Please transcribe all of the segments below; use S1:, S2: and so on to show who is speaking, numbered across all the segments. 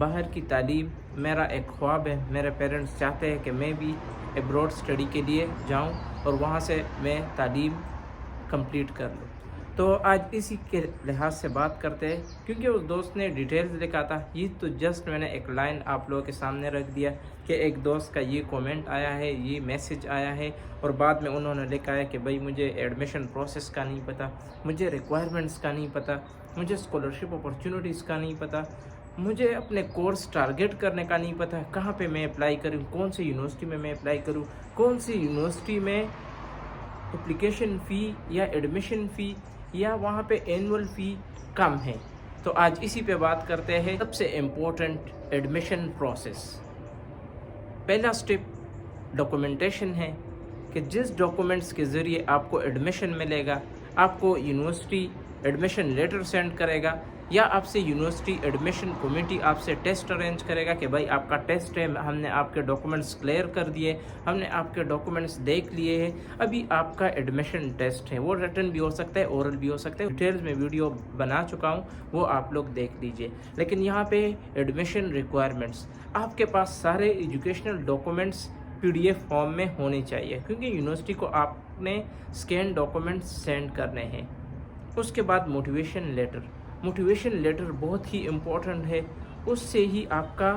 S1: बाहर की तालीम मेरा एक ख्वाब है। मेरे पेरेंट्स चाहते हैं कि मैं भी अब्रॉड स्टडी के लिए जाऊं और वहां से मैं तालीम कंप्लीट कर लूं। तो आज इसी के लिहाज से बात करते हैं, क्योंकि उस दोस्त ने डिटेल्स लिखा था। ये तो जस्ट मैंने एक लाइन आप लोगों के सामने रख दिया कि एक दोस्त का ये कमेंट आया है, ये मैसेज आया है, और बाद में उन्होंने लिखा है कि भाई मुझे एडमिशन प्रोसेस का नहीं पता, मुझे रिक्वायरमेंट्स का नहीं पता, मुझे स्कॉलरशिप अपॉर्चुनिटीज़ का नहीं पता, मुझे अपने कोर्स टारगेट करने का नहीं पता, कहाँ पे मैं अप्लाई करूँ, कौन सी यूनिवर्सिटी में मैं अप्लाई करूँ, कौन सी यूनिवर्सिटी में एप्लीकेशन फ़ी या एडमिशन फ़ी या वहाँ पे एनुअल फ़ी कम है। तो आज इसी पे बात करते हैं। सबसे इम्पोर्टेंट एडमिशन प्रोसेस, पहला स्टेप डॉक्यूमेंटेशन है कि जिस डॉक्यूमेंट्स के ज़रिए आपको एडमिशन मिलेगा, आपको यूनिवर्सिटी एडमिशन लेटर सेंड करेगा या आपसे यूनिवर्सिटी एडमिशन कमेटी आपसे टेस्ट अरेंज करेगा कि भाई आपका टेस्ट है, हमने आपके डॉक्यूमेंट्स क्लियर कर दिए, हमने आपके डॉक्यूमेंट्स देख लिए हैं, अभी आपका एडमिशन टेस्ट है। वो रिटन भी हो सकता है, ओरल भी हो सकता है। डिटेल्स में वीडियो बना चुका हूँ, वो आप लोग देख लीजिए। लेकिन यहाँ पे एडमिशन रिक्वायरमेंट्स, आपके पास सारे एजुकेशनल डॉक्यूमेंट्स PDF फॉर्म में होने चाहिए, क्योंकि यूनिवर्सिटी को आपने स्कैन डॉक्यूमेंट्स सेंड करने हैं। उसके बाद मोटिवेशन लेटर बहुत ही इम्पोर्टेंट है। उससे ही आपका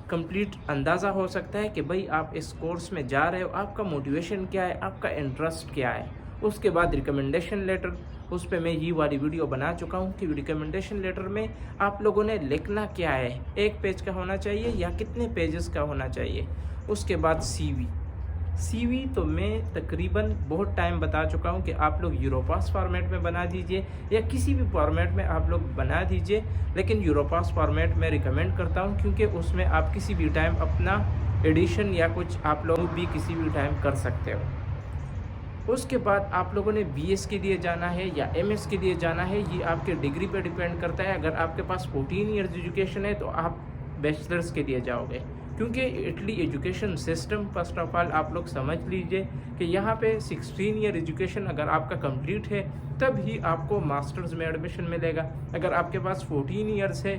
S1: कंप्लीट अंदाज़ा हो सकता है कि भाई आप इस कोर्स में जा रहे हो, आपका मोटिवेशन क्या है, आपका इंटरेस्ट क्या है। उसके बाद रिकमेंडेशन लेटर, उस पर मैं ये वाली वीडियो बना चुका हूँ कि रिकमेंडेशन लेटर में आप लोगों ने लिखना क्या है, 1 पेज का होना चाहिए या कितने पेजेस का होना चाहिए। उसके बाद CV तो मैं तकरीबन बहुत टाइम बता चुका हूँ कि आप लोग यूरोपास फॉर्मेट में बना दीजिए या किसी भी फॉर्मेट में आप लोग बना दीजिए, लेकिन यूरोपास फॉर्मेट में रिकमेंड करता हूँ, क्योंकि उसमें आप किसी भी टाइम अपना एडिशन या कुछ आप लोग भी किसी भी टाइम कर सकते हो। उसके बाद आप लोगों ने BS के लिए जाना है या MS के लिए जाना है, ये आपके डिग्री पे डिपेंड करता है। अगर आपके पास 14 ईयर्स एजुकेशन है तो आप बैचलर्स के लिए जाओगे, क्योंकि Italy education system first of all आप लोग समझ लीजिए कि यहाँ पे 16 ईयर एजुकेशन अगर आपका कंप्लीट है तब ही आपको मास्टर्स में एडमिशन मिलेगा। अगर आपके पास 14 ईयर्स है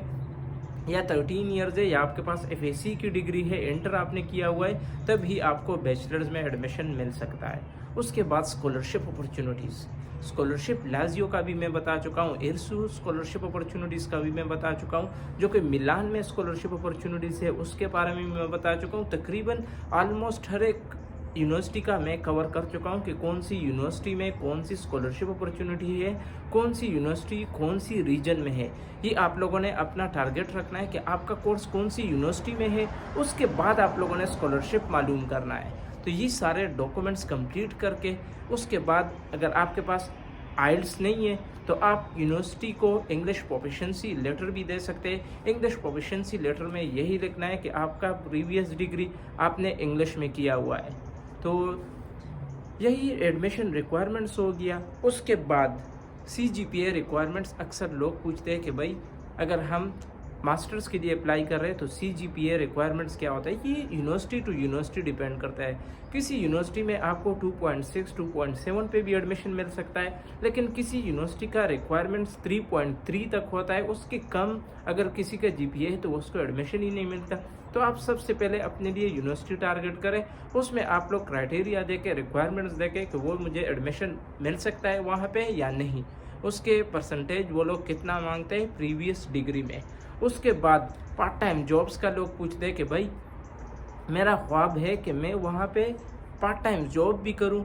S1: या 13 ईयर्स है या आपके पास FAC की डिग्री है, इंटर आपने किया हुआ है, तब ही आपको बैचलर्स में एडमिशन मिल सकता है। उसके बाद स्कॉलरशिप अपॉर्चुनिटीज़, स्कॉलरशिप लाजियो का भी मैं बता चुका हूँ, इरसू स्कॉलरशिप अपॉर्चुनिटीज़ का भी मैं बता चुका हूँ, जो कि मिलान में स्कॉलरशिप अपॉर्चुनिटीज़ है उसके बारे में मैं बता चुका हूँ। तकरीबन ऑलमोस्ट हर एक यूनिवर्सिटी का मैं कवर कर चुका हूँ कि कौन सी यूनिवर्सिटी में कौन सी स्कॉलरशिप अपॉर्चुनिटी है, कौन सी यूनिवर्सिटी कौन सी रीजन में है। ये आप लोगों ने अपना टारगेट रखना है कि आपका कोर्स कौन सी यूनिवर्सिटी में है, उसके बाद आप लोगों ने स्कॉलरशिप मालूम करना है। तो ये सारे डॉक्यूमेंट्स कंप्लीट करके उसके बाद अगर आपके पास आइल्स नहीं है तो आप यूनिवर्सिटी को इंग्लिश प्रोफिशिएंसी लेटर भी दे सकते हैं। इंग्लिश प्रोफिशिएंसी लेटर में यही लिखना है कि आपका प्रीवियस डिग्री आपने इंग्लिश में किया हुआ है। तो यही एडमिशन रिक्वायरमेंट्स हो गया। उसके बाद CGPA रिक्वायरमेंट्स, अक्सर लोग पूछते हैं कि भाई अगर हम मास्टर्स के लिए अप्लाई कर रहे हैं तो CGPA रिक्वायरमेंट्स क्या होता है। ये यूनिवर्सिटी टू यूनिवर्सिटी डिपेंड करता है। किसी यूनिवर्सिटी में आपको 2.6 2.7 पे भी एडमिशन मिल सकता है, लेकिन किसी यूनिवर्सिटी का रिक्वायरमेंट्स 3.3 तक होता है। उसके कम अगर किसी का GPA है तो उसको एडमिशन ही नहीं मिलता। तो आप सबसे पहले अपने लिए यूनिवर्सिटी टारगेट करें, उसमें आप लोग क्राइटेरिया देके रिक्वायरमेंट्स देके कि वो मुझे एडमिशन मिल सकता है वहाँ पे या नहीं। उसके परसेंटेज वो लोग कितना मांगते हैं प्रीवियस डिग्री में। उसके बाद पार्ट टाइम जॉब्स का लोग पूछते हैं कि भाई मेरा ख्वाब है कि मैं वहाँ पे पार्ट टाइम जॉब भी करूँ,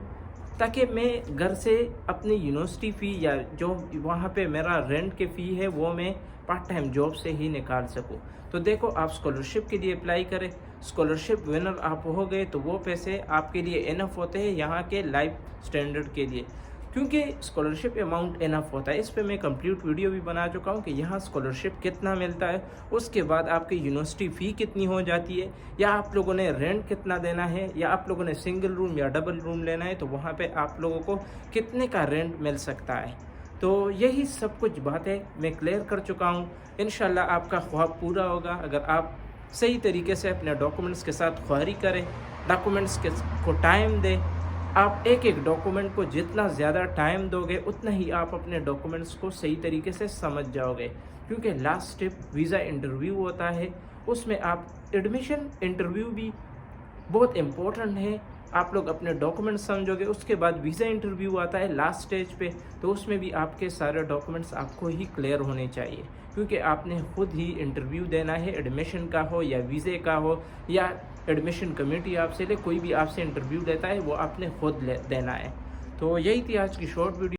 S1: ताकि मैं घर से अपनी यूनिवर्सिटी फ़ी या जो वहाँ पे मेरा रेंट के फ़ी है वो मैं पार्ट टाइम जॉब से ही निकाल सकूँ। तो देखो, आप स्कॉलरशिप के लिए अप्लाई करें, स्कॉलरशिप विनर आप हो गए तो वो पैसे आपके लिए इनफ होते हैं यहाँ के लाइफ स्टैंडर्ड के लिए, क्योंकि स्कॉलरशिप अमाउंट इनफ होता है। इस पे मैं कंप्लीट वीडियो भी बना चुका हूँ कि यहाँ स्कॉलरशिप कितना मिलता है, उसके बाद आपकी यूनिवर्सिटी फ़ी कितनी हो जाती है, या आप लोगों ने रेंट कितना देना है, या आप लोगों ने सिंगल रूम या डबल रूम लेना है तो वहाँ पे आप लोगों को कितने का रेंट मिल सकता है। तो यही सब कुछ बातें मैं क्लियर कर चुका हूँ। इंशाल्लाह आपका ख्वाब पूरा होगा अगर आप सही तरीके से अपने डॉक्यूमेंट्स के साथ ख्वारी करें, डॉक्यूमेंट्स को टाइम दें, आप एक एक डॉक्यूमेंट को जितना ज़्यादा टाइम दोगे उतना ही आप अपने डॉक्यूमेंट्स को सही तरीके से समझ जाओगे, क्योंकि लास्ट स्टेप वीज़ा इंटरव्यू होता है। उसमें आप एडमिशन इंटरव्यू भी बहुत इम्पोर्टेंट है। आप लोग अपने डॉक्यूमेंट्स समझोगे, उसके बाद वीज़ा इंटरव्यू आता है लास्ट स्टेज पे, तो उसमें भी आपके सारे डॉक्यूमेंट्स आपको ही क्लियर होने चाहिए, क्योंकि आपने खुद ही इंटरव्यू देना है, एडमिशन का हो या वीज़े का हो या एडमिशन कमेटी आपसे ले, कोई भी आपसे इंटरव्यू लेता है वो आपने खुद देना है। तो यही थी आज की शॉर्ट वीडियो।